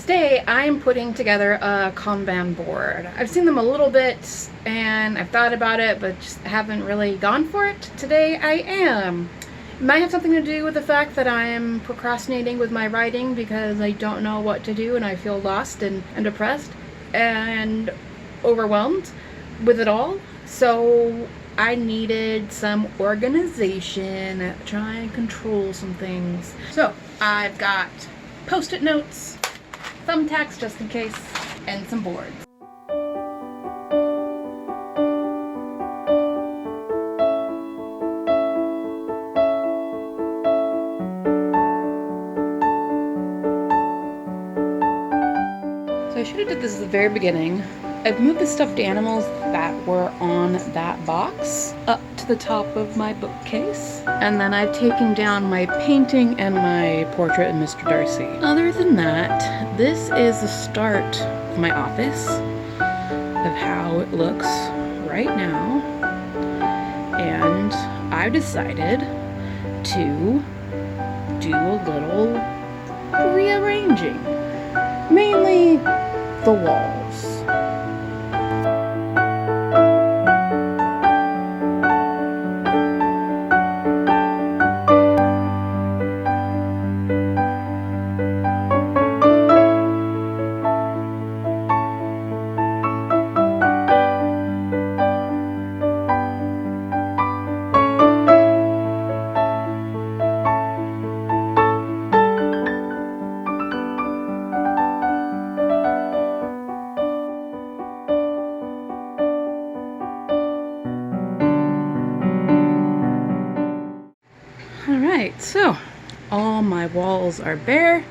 Today I'm putting together a Kanban board. I've seen them a little bit and I've thought about it, but just haven't really gone for it. Today I am. It might have something to do with the fact that I'm procrastinating with my writing because I don't know what to do and I feel lost and depressed and overwhelmed with it all. So I needed some organization, try and control some things. So I've got Post-it notes, thumbtacks just in case, and some boards. So I should have did this at the very beginning. I've moved the stuffed animals that were on that box up to the top of my bookcase. And then I've taken down my painting and my portrait of Mr. Darcy. Other than that, this is the start of my office, of how it looks right now. And I've decided to do a little rearranging, mainly the walls. Alright, so all my walls are bare.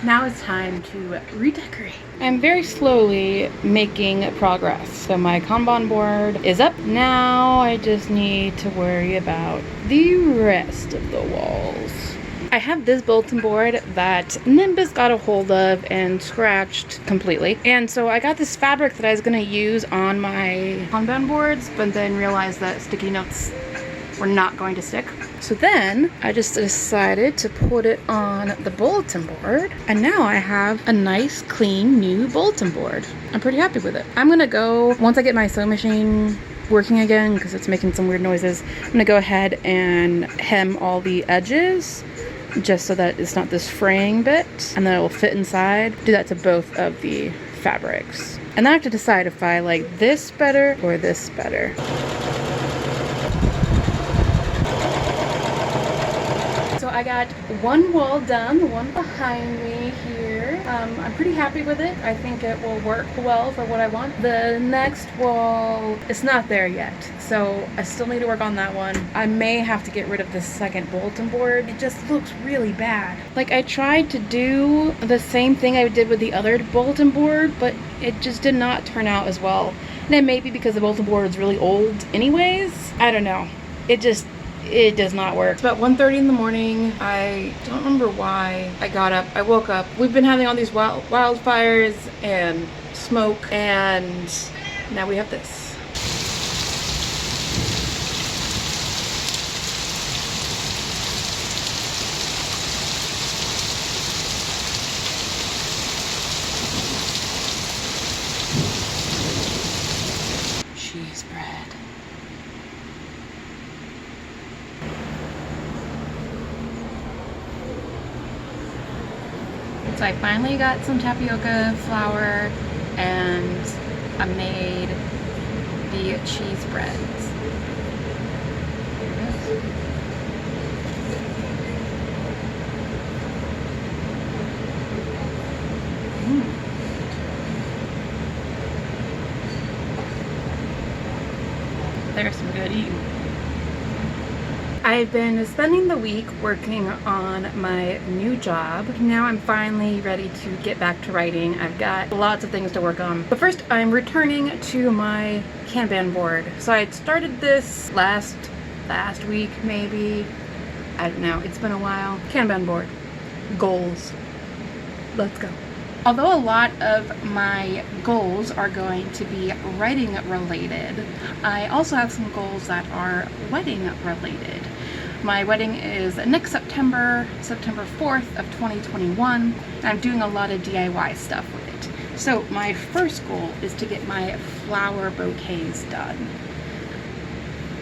Now it's time to redecorate. I'm very slowly making progress. So my Kanban board is up. Now I just need to worry about the rest of the walls. I have this bulletin board that Nimbus got a hold of and scratched completely. And so I got this fabric that I was going to use on my Kanban boards, but then realized that sticky notes were not going to stick. So then I just decided to put it on the bulletin board, and now I have a nice clean new bulletin board. I'm pretty happy with it. I'm gonna go, once I get my sewing machine working again, because it's making some weird noises, I'm gonna go ahead and hem all the edges just so that it's not this fraying bit, and then it will fit inside. Do that to both of the fabrics. And then I have to decide if I like this better or this better. I got one wall done, the one behind me here. I'm pretty happy with it. I think it will work well for what I want. The next wall is not there yet, so I still need to work on that one. I may have to get rid of the second bulletin board. It just looks really bad. Like, I tried to do the same thing I did with the other bulletin board, but it just did not turn out as well. And it may be because the bulletin board is really old anyways. I don't know. It does not work. It's about 1:30 in the morning. I don't remember why I got up. I woke up. We've been having all these wildfires and smoke, and now we have this. Cheese bread. So I finally got some tapioca flour and I made the cheese breads. There's some good eating. I've been spending the week working on my new job. Now I'm finally ready to get back to writing. I've got lots of things to work on. But first, I'm returning to my Kanban board. So I started this last week, maybe. I don't know, it's been a while. Kanban board. Goals. Let's go. Although a lot of my goals are going to be writing related, I also have some goals that are wedding related. My wedding is next September 4th of 2021, and I'm doing a lot of DIY stuff with it. So my first goal is to get my flower bouquets done.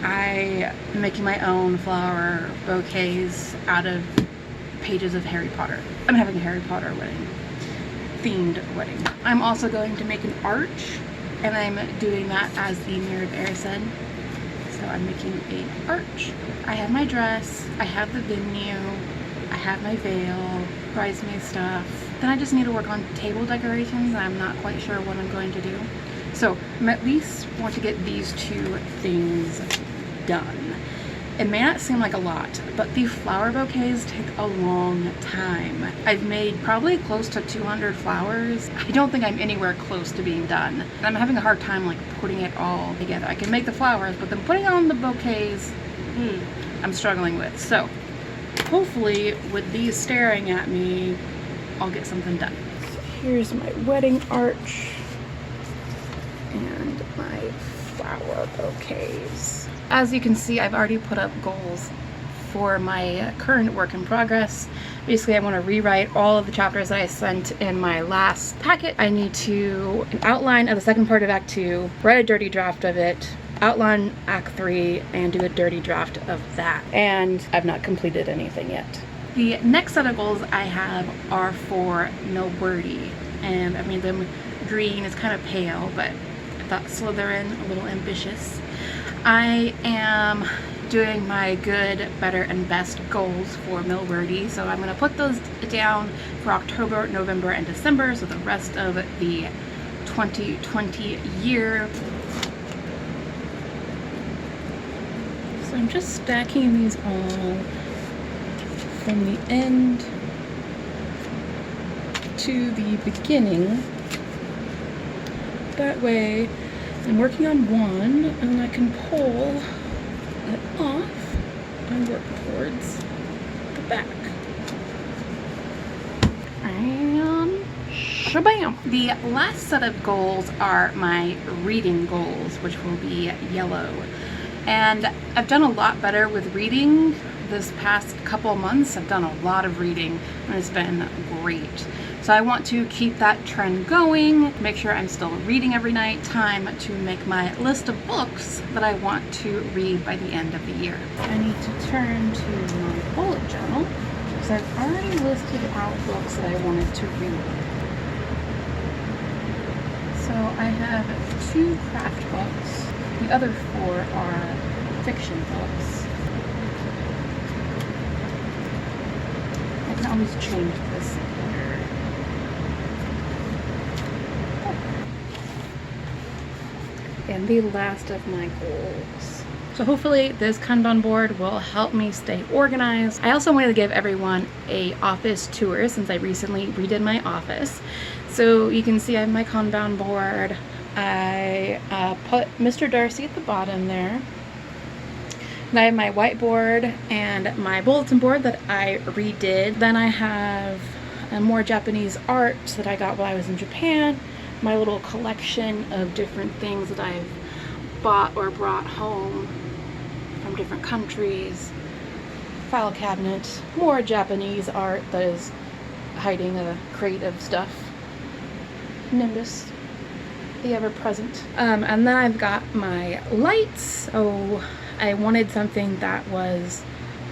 I am making my own flower bouquets out of pages of Harry Potter. I'm having a Harry Potter wedding, themed wedding. I'm also going to make an arch, and I'm doing that as the Mirror of Air said. So I'm making an arch. I have my dress, I have the venue, I have my veil, bridesmaid stuff. Then I just need to work on table decorations, and I'm not quite sure what I'm going to do. So I'm at least want to get these two things done. It may not seem like a lot, but the flower bouquets take a long time. I've made probably close to 200 flowers. I don't think I'm anywhere close to being done. And I'm having a hard time like putting it all together. I can make the flowers, but then putting on the bouquets, I'm struggling with. So hopefully with these staring at me, I'll get something done. So here's my wedding arch and my flower bouquets. As you can see, I've already put up goals for my current work in progress. Basically, I want to rewrite all of the chapters that I sent in my last packet. I need to outline of the second part of Act 2, write a dirty draft of it, outline Act 3, and do a dirty draft of that. And I've not completed anything yet. The next set of goals I have are for Milwordy, and I made them green. It's kind of pale, but I thought Slytherin a little ambitious. I am doing my good, better, and best goals for Milwordy, so I'm going to put those down for October, November, and December, so the rest of the 2020 year. So I'm just stacking these all from the end to the beginning. That way I'm working on one, and I can pull it off and work towards the back. And shabam! The last set of goals are my reading goals, which will be yellow. And I've done a lot better with reading this past couple months. I've done a lot of reading, and it's been great. So I want to keep that trend going, make sure I'm still reading every night. Time to make my list of books that I want to read by the end of the year. I need to turn to my bullet journal because I've already listed out books that I wanted to read. So I have 2 craft books. The other 4 are fiction books. I can always change this later. And the last of my goals. So hopefully this Kanban board will help me stay organized. I also wanted to give everyone a office tour since I recently redid my office. So you can see I have my Kanban board. I put Mr. Darcy at the bottom there. And I have my whiteboard and my bulletin board that I redid. Then I have more Japanese art that I got while I was in Japan. My little collection of different things that I've bought or brought home from different countries. File cabinet, more Japanese art that is hiding a crate of stuff. Nimbus, the ever-present. And then I've got my lights. Oh, I wanted something that was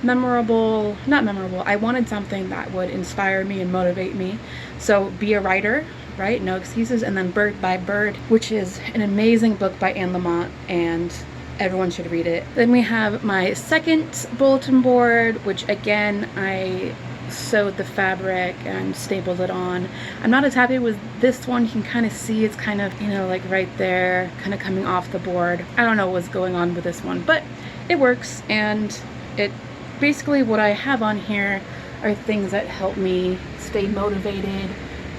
memorable, not memorable, I wanted something that would inspire me and motivate me. So be a writer, right? No excuses. And then Bird by Bird, which is an amazing book by Anne Lamott, and everyone should read it. Then we have my second bulletin board, which again, I sewed the fabric and stapled it on. I'm not as happy with this one. You can kind of see it's kind of, you know, like right there, kind of coming off the board. I don't know what's going on with this one, but it works. And it basically, what I have on here are things that help me stay motivated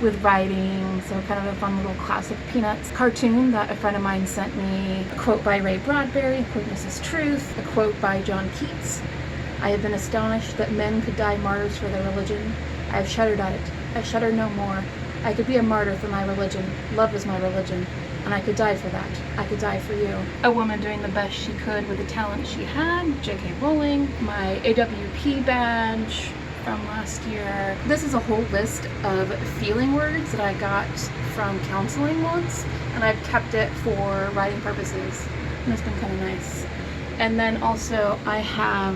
with writing. So kind of a fun little classic Peanuts cartoon that a friend of mine sent me. A quote by Ray Bradbury, Quickness is Truth. A quote by John Keats. I have been astonished that men could die martyrs for their religion. I have shuddered at it. I shudder no more. I could be a martyr for my religion. Love is my religion. And I could die for that. I could die for you. A woman doing the best she could with the talent she had. J.K. Rowling. My AWP badge from last year. This is a whole list of feeling words that I got from counseling once, and I've kept it for writing purposes, and it's been kind of nice. And then also I have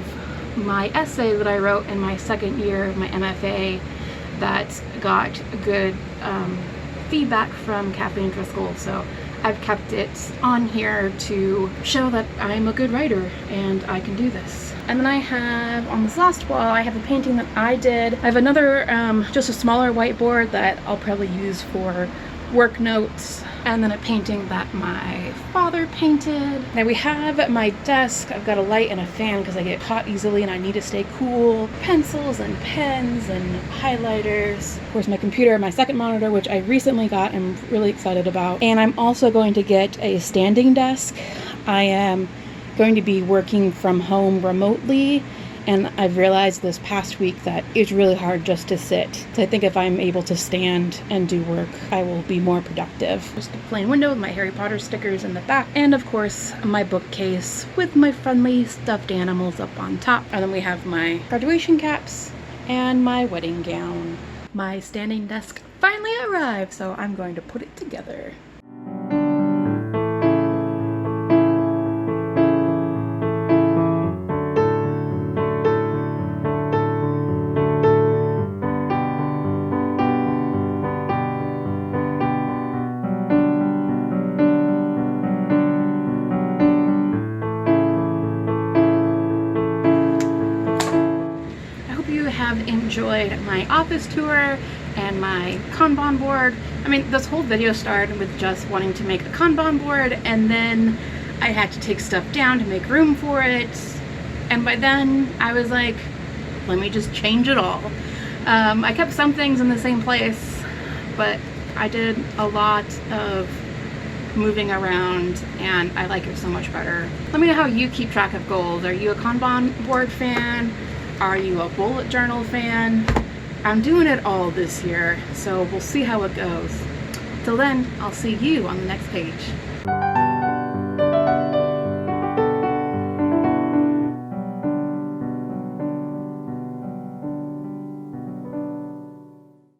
my essay that I wrote in my second year of my MFA that got good feedback from Kathleen Driscoll, so I've kept it on here to show that I'm a good writer and I can do this. And then I have, on this last wall, I have a painting that I did. I have another, just a smaller whiteboard that I'll probably use for work notes. And then a painting that my father painted. Now we have my desk. I've got a light and a fan because I get hot easily and I need to stay cool. Pencils and pens and highlighters. Of course, my computer, my second monitor, which I recently got, I'm really excited about. And I'm also going to get a standing desk. I am going to be working from home remotely, and I've realized this past week that it's really hard just to sit. So I think if I'm able to stand and do work, I will be more productive. Just a plain window with my Harry Potter stickers in the back, and of course my bookcase with my friendly stuffed animals up on top. And then we have my graduation caps and my wedding gown. My standing desk finally arrived, so I'm going to put it together. Have enjoyed my office tour and my Kanban board. I mean, this whole video started with just wanting to make a Kanban board, and then I had to take stuff down to make room for it, and by then I was like, let me just change it all. I kept some things in the same place, but I did a lot of moving around and I like it so much better. Let me know how you keep track of goals. Are you a Kanban board fan? Are you a bullet journal fan? I'm doing it all this year, so we'll see how it goes. Till then, I'll see you on the next page.